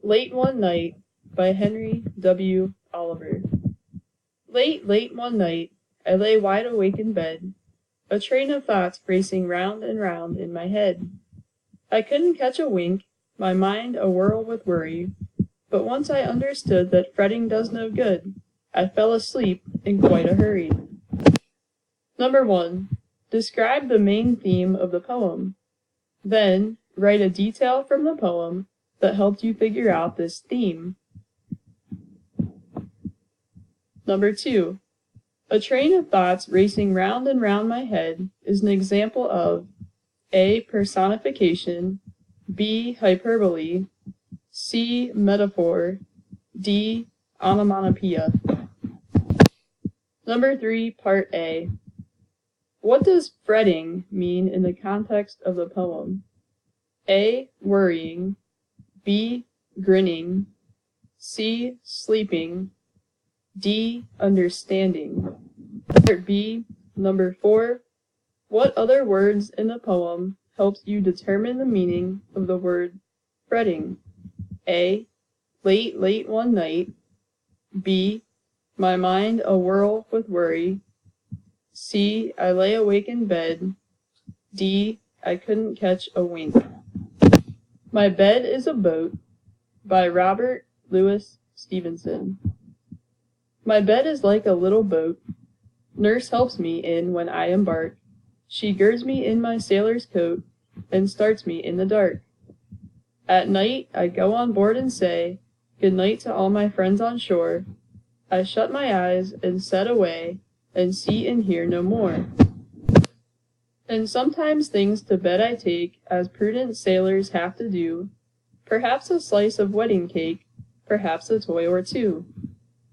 Late One Night by Henry W. Oliver. Late, late one night, I lay wide awake in bed, a train of thoughts racing round and round in my head. I couldn't catch a wink, my mind a whirl with worry, but once I understood that fretting does no good, I fell asleep in quite a hurry. Number 1. Describe the main theme of the poem. Then, write a detail from the poem that helped you figure out this theme. Number 2. A train of thoughts racing round and round my head is an example of A. Personification, B. Hyperbole, C. Metaphor, D. Onomatopoeia. Number 3, Part A. What does fretting mean in the context of the poem? A. Worrying, B. Grinning, C. Sleeping, D. Understanding. Part B. Number 4. What other words in the poem helps you determine the meaning of the word fretting? A. Late, late one night, B. My mind a whirl with worry, C. I lay awake in bed, D. I couldn't catch a wink. My Bed is a Boat by Robert Louis Stevenson. My bed is like a little boat. Nurse helps me in when I embark. She girds me in my sailor's coat and starts me in the dark. At night I go on board and say good night to all my friends on shore. I shut my eyes and set away and see and hear no more. And sometimes things to bed I take, as prudent sailors have to do, perhaps a slice of wedding cake, perhaps a toy or two.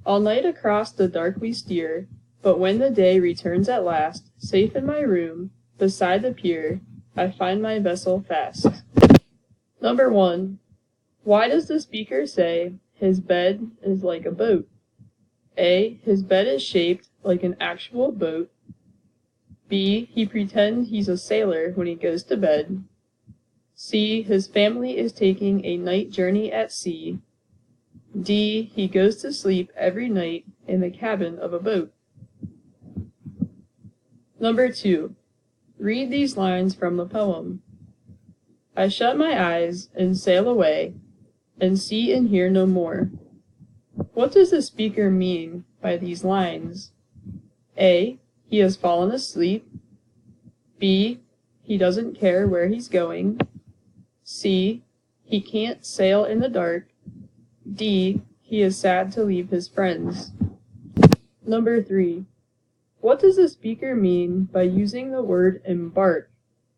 All night across the dark we steer, but when the day returns at last, safe in my room, beside the pier, I find my vessel fast. Number 1. Why does the speaker say his bed is like a boat? A. His bed is shaped like an actual boat. B. He pretends he's a sailor when he goes to bed. C. His family is taking a night journey at sea. D. He goes to sleep every night in the cabin of a boat. Number 2. Read these lines from the poem. I shut my eyes and sail away, and see and hear no more. What does the speaker mean by these lines? A. He has fallen asleep. B. He doesn't care where he's going. C. He can't sail in the dark. D. He is sad to leave his friends. Number 3. What does the speaker mean by using the word embark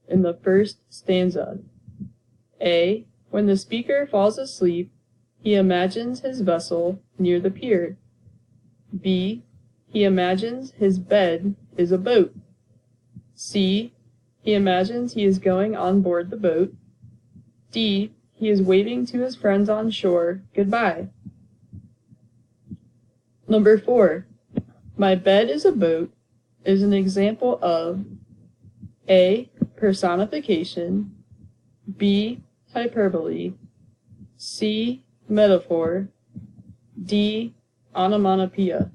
in the first stanza? A. When the speaker falls asleep, he imagines his vessel near the pier. B. He imagines his bed is a boat. C. He imagines he is going on board the boat. D. He is waving to his friends on shore goodbye. Number 4. My bed is a boat is an example of A. Personification, B. Hyperbole, C. Metaphor, D. Onomatopoeia.